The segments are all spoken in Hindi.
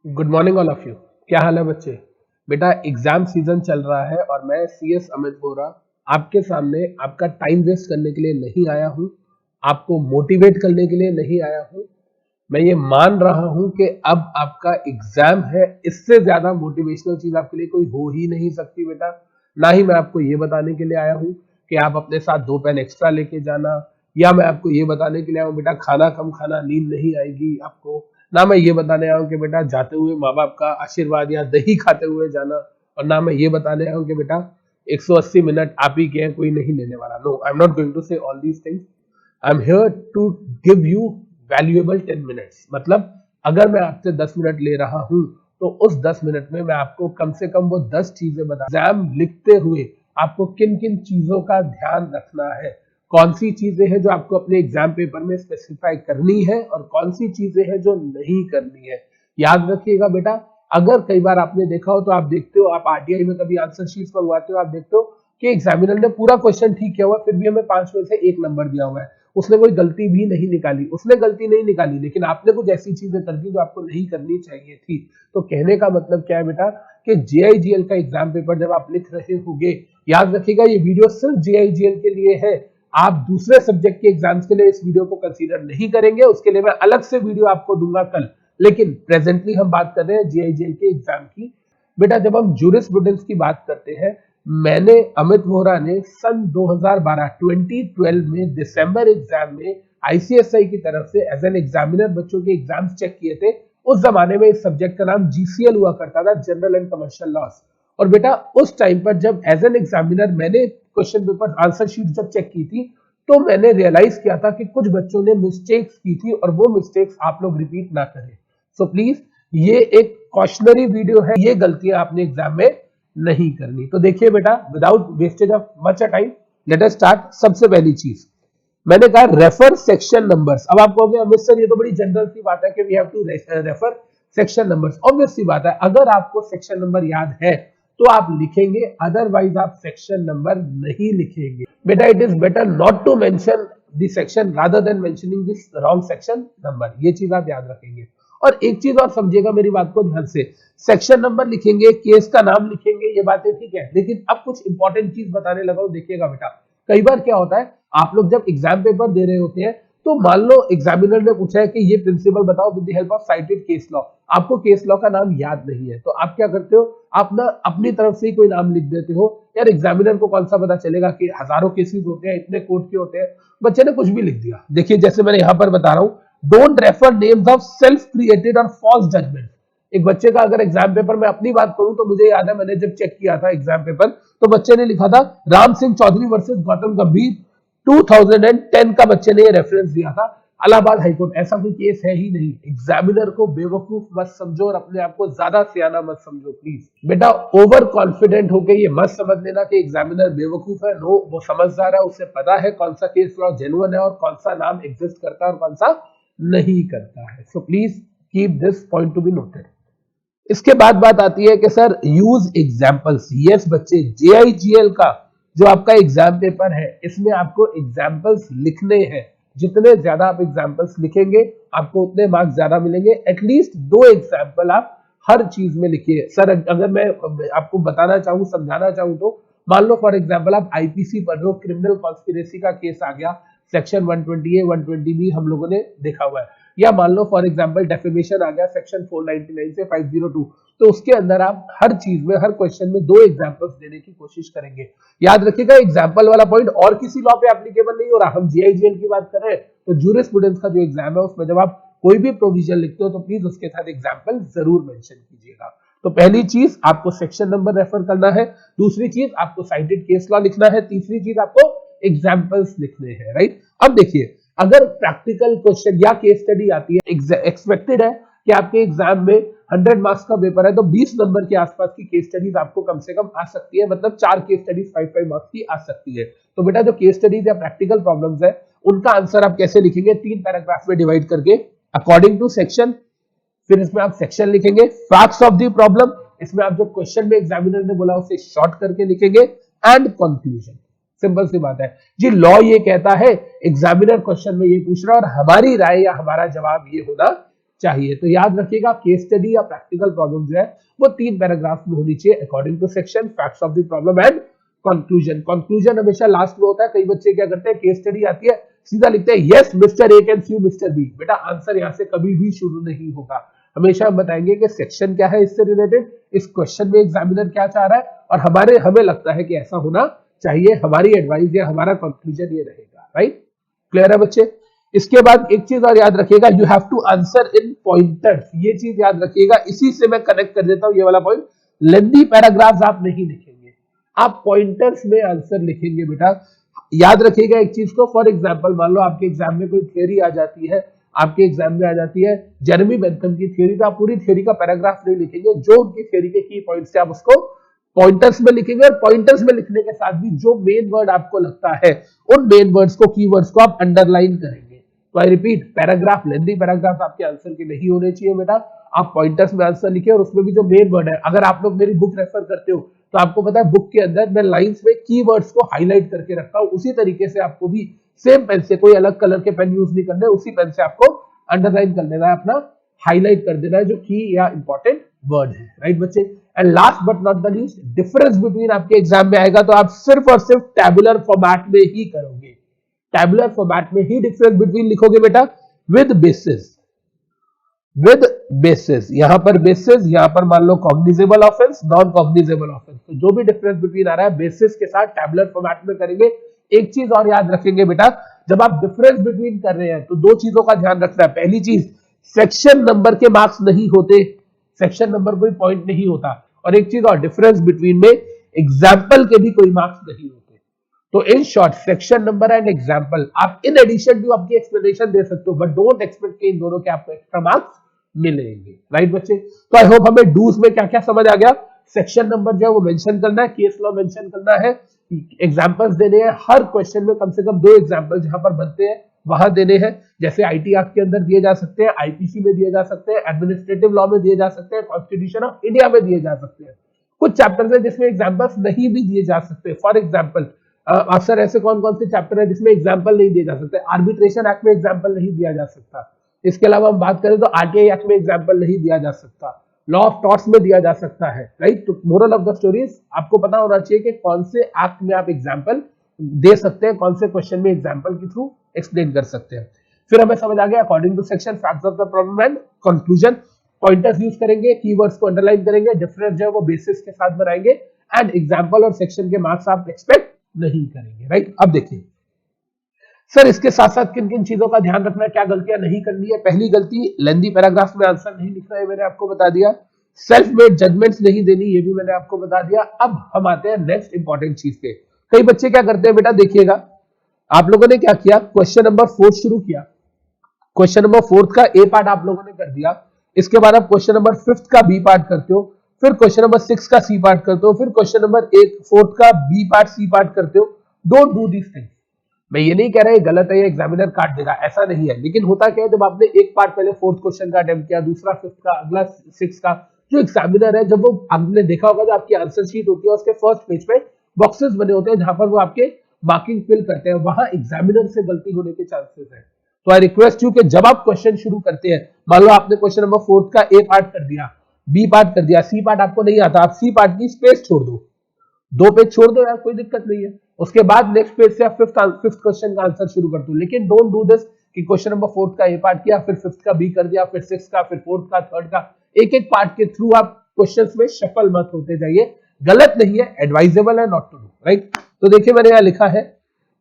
Good morning all of you. क्या हाल है बच्चे? बेटा एग्जाम सीजन चल रहा है और मैं सीएस अमित बोरा आपके सामने आपका टाइम वेस्ट करने के लिए नहीं आया हूं, आपको मोटिवेट करने के लिए नहीं आया हूं। मैं ये मान रहा हूं कि अब आपका एग्जाम है, इससे ज्यादा मोटिवेशनल चीज आपके लिए कोई हो ही नहीं सकती बेटा। ना ही मैं आपको ये बताने के लिए आया हूं कि आप अपने साथ 2 पेन एक्स्ट्रा लेके जाना, या मैं आपको ये बताने के लिए आया हूं बेटा खाना कम खाना, नींद नहीं आएगी आपको। ना मैं ये बताने आया हूँ कि बेटा जाते हुए माँ बाप का आशीर्वाद या दही खाते हुए जाना, और ना मैं ये बताने आया हूँ कि बेटा 180 मिनट आप ही के हैं, कोई नहीं लेने वाला। No, I am not going to say all these things. I am here to give you valuable 10 minutes. मतलब अगर मैं आपसे 10 मिनट ले रहा हूं तो उस 10 मिनट में मैं आपको कम से कम वो 10 चीजें बता, एग्जाम लिखते हुए आपको किन किन चीजों का ध्यान रखना है, कौन सी चीजें हैं जो आपको अपने एग्जाम पेपर में स्पेसिफाई करनी है और कौन सी चीजें हैं जो नहीं करनी है। याद रखिएगा बेटा, अगर कई बार आपने देखा हो तो आप देखते हो, आप आरटीआई में कभी आंसर शीट्स मंगवाते हो, आप देखते हो कि एग्जामिनर ने पूरा क्वेश्चन ठीक किया हुआ फिर भी हमें 5 में से 1 नंबर दिया हुआ है। उसने कोई गलती भी नहीं निकाली, उसने गलती नहीं निकाली, लेकिन आपने कुछ ऐसी चीजें कर दी जो आपको नहीं करनी चाहिए थी। तो कहने का मतलब क्या है बेटा कि जेआईजीएल का एग्जाम पेपर जब आप लिख रहे होंगे, याद रखिएगा ये वीडियो सिर्फ जेआईजीएल के लिए है। आप दूसरे सब्जेक्ट के एग्जाम्स के लिए इस वीडियो को कंसीडर नहीं करेंगे, उसके लिए मैं अलग से वीडियो आपको दूंगा कल। लेकिन प्रेजेंटली हम बात कर रहे हैं जेआईजीएल के एग्जाम की। बेटा जब हम जूरिस्प्रूडेंस की बात करते हैं, मैंने अमित वोहरा ने सन 2012 में दिसंबर एग्जाम में आईसीएसआई की तरफ से एज एन एग्जामिनर बच्चों के एग्जाम्स चेक किए थे। उस जमाने में इस सब्जेक्ट का नाम जीसीएल हुआ करता था, जनरल एंड कमर्शियल लॉस। और बेटा उस टाइम पर जब एज एन एग्जामिनर मैंने क्वेश्चन पेपर आंसर शीट जब चेक की थी तो मैंने रियलाइज किया था कि कुछ बच्चों ने मिस्टेक्स की थी और वो मिस्टेक्स आप लोग रिपीट ना करें। सो प्लीज ये एक कॉशनरी वीडियो है, ये गलतियां आपने एग्जाम में नहीं करनी। तो देखिए बेटा, without wastage of much time let us start. सबसे पहली चीज मैंने कहा रेफर सेक्शन नंबर्स। अब आप कहोगे अमित सर ये तो बड़ी जनरल सी बात है कि we have to refer section numbers. Obvious सी बात है, अगर आपको सेक्शन नंबर याद है तो आप लिखेंगे, अदरवाइज आप सेक्शन नंबर नहीं लिखेंगे। बेटा it is better not to mention the section rather than mentioning this wrong section number. ये चीज आप याद रखेंगे। और एक चीज और समझिएगा मेरी बात को ध्यान से, सेक्शन नंबर लिखेंगे, केस का नाम लिखेंगे, ये बातें ठीक है, लेकिन अब कुछ इंपॉर्टेंट चीज बताने लगा हूं, देखिएगा बेटा। कई बार क्या होता है, आप लोग जब एग्जाम पेपर दे रहे होते हैं तो मान लो एग्जामिनर ने पूछा है कि ये प्रिंसिपल बताओ with the help of cited case law. आपको केस लॉ का नाम याद नहीं है तो आप क्या करते हो, आप ना अपनी तरफ से ही कोई नाम लिख देते हो। यार एग्जामिनर को कौन सा पता चलेगा कि हजारों केसेस होते हैं, इतने कोर्ट के होते हैं। बच्चे ने कुछ भी लिख दिया। देखिए जैसे मैंने यहां पर बता रहा हूं, don't refer names of self created और फॉल्स जजमेंट। एक बच्चे का अगर एग्जाम पेपर में अपनी बात करूं तो मुझे याद है मैंने जब चेक किया था एग्जाम पेपर तो बच्चे ने लिखा था राम सिंह चौधरी वर्सेस गौतम गंभीर 2010 का बच्चे ने ये रेफरेंस दिया था, इलाहाबाद हाईकोर्ट। ऐसा कोई केस है ही नहीं। एग्जामिनर को बेवकूफ मत समझो और अपने आप को ज्यादा सियाना मत समझो प्लीज। बेटा ओवर कॉन्फिडेंट होकर ये मत समझ लेना कि एग्जामिनर बेवकूफ है। नो, वो समझदार है, उसे पता है कौन सा केस लॉ जेन्युइन है और कौन सा नाम एग्जिस्ट करता है और कौन सा नहीं करता है। So please keep this point to be noted. इसके बाद बात आती है कि सर यूज एग्जाम्पल्स। यस बच्चे, जेआईजीएल का जो आपका एग्जाम पेपर है इसमें आपको एग्जाम्पल्स लिखने हैं। जितने ज्यादा आप एग्जाम्पल्स लिखेंगे आपको उतने मार्क्स ज्यादा मिलेंगे। एटलीस्ट 2 एग्जाम्पल आप हर चीज में लिखिए। सर अगर मैं आपको बताना चाहूँ, समझाना चाहूँ तो मान लो फॉर एग्जाम्पल आप आईपीसी पढ़ रहे हो, क्रिमिनल कॉन्स्पिरेसी का केस आ गया, सेक्शन 120A 120B हम लोगों ने देखा हुआ है। या मान लो फॉर एग्जांपल डेफेमेशन आ गया सेक्शन 499 से 502, तो उसके अंदर आप हर चीज में, हर क्वेश्चन में 2 एग्जांपल्स देने की कोशिश करेंगे। याद रखिएगा एग्जांपल वाला पॉइंट और किसी लॉ पे एप्लीकेबल नहीं हो रहा, हम जेआईजीएल की बात कर रहे हैं। तो जूरिस्प्रूडेंस का जो एग्जाम है उसमें जब आप कोई भी प्रोविजन लिखते हो तो प्लीज उसके साथ एग्जाम्पल जरूर मेंशन कीजिएगा। तो पहली चीज आपको सेक्शन नंबर रेफर करना है, दूसरी चीज आपको साइटेड केस लॉ लिखना है, तीसरी चीज आपको एग्जाम्पल्स लिखने हैं। राइट, अब देखिए अगर प्रैक्टिकल क्वेश्चन या केस स्टडी आती है, एक्सपेक्टेड है कि आपके एग्जाम में 100 मार्क्स का पेपर है तो 20 नंबर के आसपास की केस स्टडीज आपको कम से कम आ सकती है। मतलब 4 केस स्टडीज 5 मार्क्स की आ सकती है। तो बेटा जो केस स्टडीज या प्रैक्टिकल प्रॉब्लम्स है उनका आंसर आप कैसे लिखेंगे, 3 पैराग्राफ में डिवाइड करके अकॉर्डिंग टू सेक्शन। फिर इसमें आप सेक्शन लिखेंगे, फैक्ट्स ऑफ द प्रॉब्लम, इसमें आप जो क्वेश्चन में एग्जामिनर ने बोला उसे शॉर्ट करके लिखेंगे, एंड कंक्लूजन। सिंपल सी बात है जी। लॉ ये कहता है, एग्जामिनर क्वेश्चन में ये पूछ रहा है और हमारी राय या हमारा जवाब ये होना चाहिए। तो याद रखिएगा केस स्टडी या प्रैक्टिकल प्रॉब्लम जो है वो 3 पैराग्राफ में होनी चाहिए according to section, facts of the problem and conclusion. Conclusion हमेशा लास्ट में होता है। कई बच्चे क्या करते हैं, केस स्टडी आती है सीधा लिखते हैं yes mister A can sue mister B. बेटा आंसर यहां से कभी भी शुरू नहीं होगा। हमेशा हम बताएंगे कि सेक्शन क्या है इससे रिलेटेड, इस क्वेश्चन में एग्जामिनर क्या चाह रहा है और हमें लगता है कि ऐसा होना चाहिए, हमारी एडवाइस या हमारा कंक्लूजन ये रहेगा। राइट, क्लियर है बच्चे। इसके बाद एक चीज और याद रखिएगा, you have to answer in pointers. ये चीज याद रखिएगा, इसी से मैं कनेक्ट कर देता हूं ये वाला पॉइंट। लेंथी पैराग्राफ्स आप नहीं लिखेंगे, आप पॉइंटर्स में आंसर लिखेंगे। बेटा याद रखिएगा एक चीज को, फॉर एग्जांपल मान लो आपके एग्जाम में कोई थ्योरी आ जाती है, आपके एग्जाम में आ जाती है जेरेमी बेंथम की थ्योरी, तो आप पूरी थ्योरी का पैराग्राफ नहीं लिखेंगे, जो उनकी थ्योरी के की पॉइंट्स है आप उसको पॉइंटर्स में लिखेंगे। और पॉइंटर्स में लिखने के साथ भी जो मेन वर्ड आपको लगता है उन मेन वर्ड्स को, कीवर्ड्स को आप अंडरलाइन करेंगे। तो I repeat, paragraph, lengthy paragraph आपके आंसर के नहीं होने चाहिए बेटा। आप पॉइंटर्स में आंसर लिखिए और उसमें भी जो मेन वर्ड है, अगर आप लोग मेरी बुक रेफर करते हो तो आपको पता है बुक के अंदर मैं लाइंस में कीवर्ड्स को हाईलाइट करके रखता हूं। उसी तरीके से आपको भी सेम पेन से, कोई अलग कलर के पेन यूज नहीं करना है, उसी पेन से आपको अंडरलाइन कर देना है, अपना हाईलाइट कर देना है जो की या इंपॉर्टेंट वर्ड है। राइट बच्चे, and last but not the least, difference between आपके एग्जाम में आएगा तो आप सिर्फ और सिर्फ टैबुलर फॉर्मेट में ही करोगे। टैबुलर फॉर्मेट में ही डिफरेंस बिटवीन लिखोगे बेटा, विद बेसिस, विद बेसिस। यहां पर बेसिस, यहां पर मान लो cognizable offence, non cognizable offence, तो जो भी डिफरेंस बिटवीन आ रहा है बेसिस के साथ टैबुलर फॉर्मेट में करेंगे। एक चीज और याद रखेंगे बेटा, जब आप डिफरेंस बिटवीन कर रहे हैं तो दो चीजों का ध्यान रखना है। पहली चीज, सेक्शन नंबर के मार्क्स नहीं होते, सेक्शन नंबर कोई पॉइंट नहीं होता। और एक चीज और, डिफरेंस बिटवीन में एग्जाम्पल के भी कोई मार्क्स नहीं होते। तो in short, section number and example आप इन एडिशन टू आपकी एक्सप्लेनेशन दे सकते हो, बट डोंट एक्सपेक्ट कि इन दोनों के आपको एक्स्ट्रा मार्क्स मिलेंगे। राइट बच्चे, तो आई होप हमें डूज में क्या क्या समझ आ गया। सेक्शन नंबर जो है वो मेंशन करना है, केस लॉ मेंशन करना है, एग्जांपल्स देने हैं, हर क्वेश्चन में कम से कम 2 एग्जांपल जहां पर बनते हैं वहां देने हैं। जैसे आईटी एक्ट के अंदर दिए जा सकते हैं, आईपीसी में दिए जा सकते हैं, एडमिनिस्ट्रेटिव लॉ में दिए जा सकते हैं, कॉन्स्टिट्यूशन ऑफ इंडिया में दिए जा सकते हैं। कुछ चैप्टर्स है जिसमें एग्जांपल्स नहीं भी दिए जा सकते। फॉर एग्जांपल अक्सर ऐसे कौन कौन से चैप्टर है जिसमें एग्जांपल नहीं दिए जा सकते, आर्बिट्रेशन एक्ट में एग्जांपल नहीं दिया जा सकता। इसके अलावा हम बात करें तो आरटीआई एक्ट में एग्जांपल नहीं दिया जा सकता, लॉ ऑफ टॉर्ट्स में दिया जा सकता है। राइट, तो मोरल ऑफ द स्टोरीज आपको पता होना चाहिए कि कौन से एक्ट में आप एग्जांपल दे सकते हैं, कौन से क्वेश्चन में एग्जांपल के थ्रू एक्सप्लेन कर सकते हैं। फिर हमें समझ आ गया according to section, facts of the problem and conclusion. Pointers use करेंगे, कीवर्ड्स को अंडरलाइन करेंगे, डिफरेंस जो है वो बेसिस के साथ बनाएंगे, एंड एग्जांपल और सेक्शन के मार्क्स आप एक्सपेक्ट नहीं करेंगे। राइट, अब देखिए सर इसके साथ साथ किन किन चीजों का ध्यान रखना है, क्या गलतियां नहीं करनी है। पहली गलती, लेंथी पैराग्राफ में आंसर नहीं लिखना है, मैंने आपको बता दिया। सेल्फ मेड जजमेंट्स नहीं देनी, ये भी मैंने आपको बता दिया। अब हम आते हैं नेक्स्ट इंपॉर्टेंट चीज पे। कई बच्चे क्या करते हैं बेटा, देखिएगा आप लोगों ने क्या किया, क्वेश्चन नंबर 4 शुरू किया, क्वेश्चन नंबर 4 का ए पार्ट आप लोगों ने कर दिया, इसके बाद आप क्वेश्चन नंबर 5 का बी पार्ट करते हो, फिर क्वेश्चन नंबर 6 का सी पार्ट करते हो, फिर क्वेश्चन नंबर 4 का बी पार्ट सी पार्ट करते हो। Don't do this things. मैं ये नहीं कह रहा है गलत है, ये एग्जामिनर काट देगा, ऐसा नहीं है। लेकिन होता क्या है, जब आपने एक पार्ट पहले 4th क्वेश्चन का अटेम्प्ट किया, दूसरा 5th का, अगला 6 का, जो एग्जामिनर है जब वो, आपने देखा होगा जो आपकी आंसर शीट होती है उसके फर्स्ट पेज पे बॉक्सेस बने होते हैं जहां पर वो आपके मार्किंग फिल करते हैं, वहां एग्जामिनर से गलती होने के चांसेस है। तो आई रिक्वेस्ट यू कि जब आप क्वेश्चन शुरू करते हैं, मान लो आपने क्वेश्चन नंबर 4 का ए पार्ट कर दिया, बी पार्ट कर दिया, सी पार्ट आपको नहीं आता, आप सी पार्ट की स्पेस छोड़ दो, 2 पेज छोड़ दो यार, कोई दिक्कत नहीं है। उसके बाद नेक्स्ट पेज से आप 5th क्वेश्चन का आंसर शुरू कर दो। लेकिन डोंट डू दिस कि क्वेश्चन नंबर 4 का ए पार्ट किया, फिर 5th का बी कर दिया, फिर 6th का, फिर 4th का, 3rd का, एक एक पार्ट के थ्रू आप क्वेश्चंस में शफल मत होते जाइए, गलत नहीं है, एडवाइजेबल है नॉट टू डू। राइट, तो देखिए मैंने यहां लिखा है,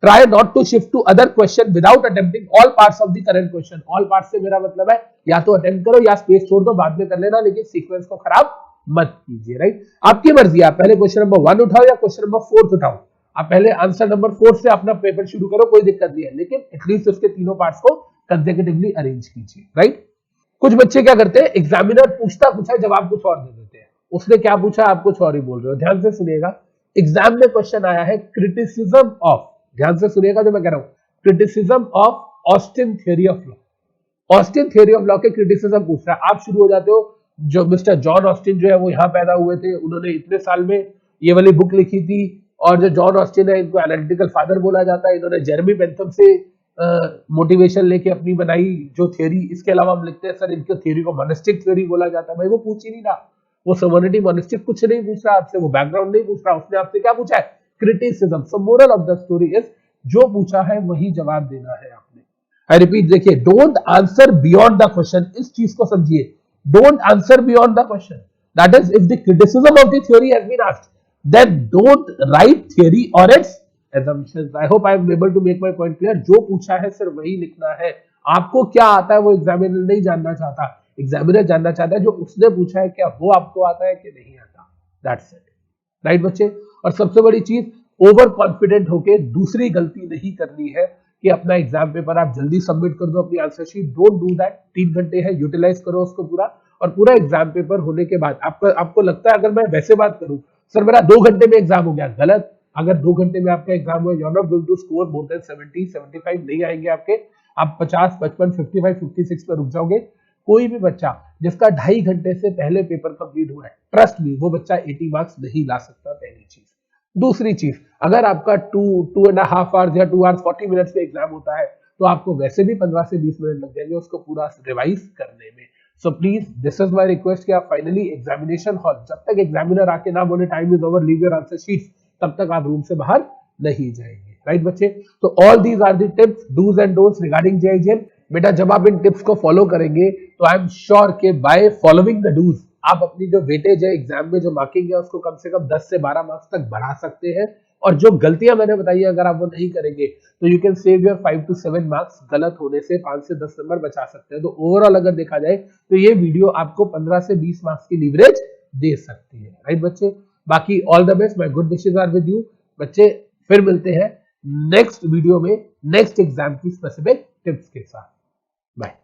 try not to shift to other question without attempting all parts of the current question. All parts से मेरा मतलब है या तो अटेम्प्ट करो या स्पेस छोड़ दो, बाद में कर लेना, लेकिन सीक्वेंस को खराब मत कीजिए। राइट, आपकी मर्जी, आप पहले क्वेश्चन नंबर 1 उठाओ या क्वेश्चन नंबर 4 उठाओ, आप पहले आंसर नंबर 4 से अपना पेपर शुरू करो, कोई दिक्कत नहीं है, लेकिन एटलीस्ट उसके तीनों पार्ट्स को कंसेक्यूटिवली अरेंज कीजिए। राइट, कुछ बच्चे क्या करते हैं, एग्जामिनर पूछता कुछ है, जवाब कुछ और दे देते हैं। उसने क्या पूछा, आप कुछ और ही बोल रहे हो। ध्यान से सुनिएगा, एग्जाम में क्वेश्चन आया है क्रिटिसिज्म ऑफ, ध्यान से सुनिएगा जो मैं कह रहा हूं, criticism of Austin theory of law. Austin theory of law के क्रिटिसिज्म पूछ रहा है। आप शुरू हो जाते हो, जो मिस्टर जॉन ऑस्टिन जो है वो यहाँ पैदा हुए थे, उन्होंने इतने साल में ये वाली बुक लिखी थी, और जो जॉन ऑस्टिन है इनको एनालिटिकल फादर बोला जाता है, इन्होंने जेरेमी बेंथम से मोटिवेशन लेके अपनी बनाई जो थ्योरी, इसके अलावा हम लिखते हैं सर इनके थ्योरी को मोनिस्टिक थ्योरी बोला जाता है। भाई वो पूछ ही नहीं रहा, वो सोवर्निटी मोनिस्टिक कुछ नहीं पूछ रहा आपसे, वो बैकग्राउंड नहीं पूछ रहा, उसने आपसे क्या पूछा है, criticism. So moral of the story is जो पूछा है वही जवाब देना है आपने। आई रिपीट, देखिए, don't answer beyond the question, इस चीज को समझिए, don't answer beyond the question. That is if the criticism of the theory has been asked, then don't write theory or its assumptions. I hope I am able to make my point clear. जो पूछा है सिर्फ वही लिखना है। आपको क्या आता है वो एग्जामिनर नहीं जानना चाहता, एग्जामिनर जानना चाहता है जो उसने पूछा है क्या वो आपको आता है कि नहीं आता। दैट्स इट, राइट बच्चे। और सबसे बड़ी चीज, ओवर कॉन्फिडेंट होके दूसरी गलती नहीं करनी है कि अपना एग्जाम पेपर आप जल्दी सबमिट कर दो, अपनी answer sheet. Don't do that. 3 घंटे है, यूटिलाइज करो उसको पूरा। और पूरा एग्जाम पेपर होने के बाद आपको लगता है अगर मैं वैसे बात करूं सर मेरा 2 घंटे में एग्जाम हो गया, गलत। अगर 2 घंटे में आपका एग्जाम हुआ, you are not going to score more than 70, 75 नहीं आएंगे आपके, आप 50, 55, 55, 56 पे रुक जाओगे। कोई भी बच्चा जिसका 2.5 घंटे से पहले पेपर कंप्लीट हुआ है, ट्रस्ट मी वो बच्चा 80 मार्क्स नहीं ला सकता, पहली चीज। दूसरी चीज, अगर आपका 2.5 आवर्स या 2 आवर्स 40 मिनट्स में एग्जाम होता है तो आपको वैसे भी 15 से 20 मिनट लग जाएंगे उसको पूरा रिवाइज करने में। So please, this is my request कि आप फाइनली एग्जामिनेशन हॉल, जब तक एग्जामिनर आके ना बोले time is over, leave your answer sheets, तब तक आप रूम से बाहर नहीं जाएंगे, राइट बच्चे। तो all these are the tips, dos and don'ts regarding JEE. बेटा जब आप इन टिप्स को फॉलो करेंगे तो आई एम श्योर कि बाय फॉलोइंग द डूज आप अपनी जो वेटेज है एग्जाम में जो मार्किंग है उसको कम से कम 10 से 12 मार्क्स तक बढ़ा सकते हैं। और जो गलतियां मैंने बताई अगर आप वो नहीं करेंगे तो you can save your 5 to 7 marks, गलत होने से 5 से 10 नंबर बचा सकते हैं। तो ओवरऑल अगर देखा जाए तो ये वीडियो आपको 15 से 20 मार्क्स की लीवरेज दे सकती है, राइट बच्चे। बाकी all the best, my good wishes are with you बच्चे। फिर मिलते हैं नेक्स्ट वीडियो में नेक्स्ट एग्जाम की स्पेसिफिक टिप्स के साथ। बाय।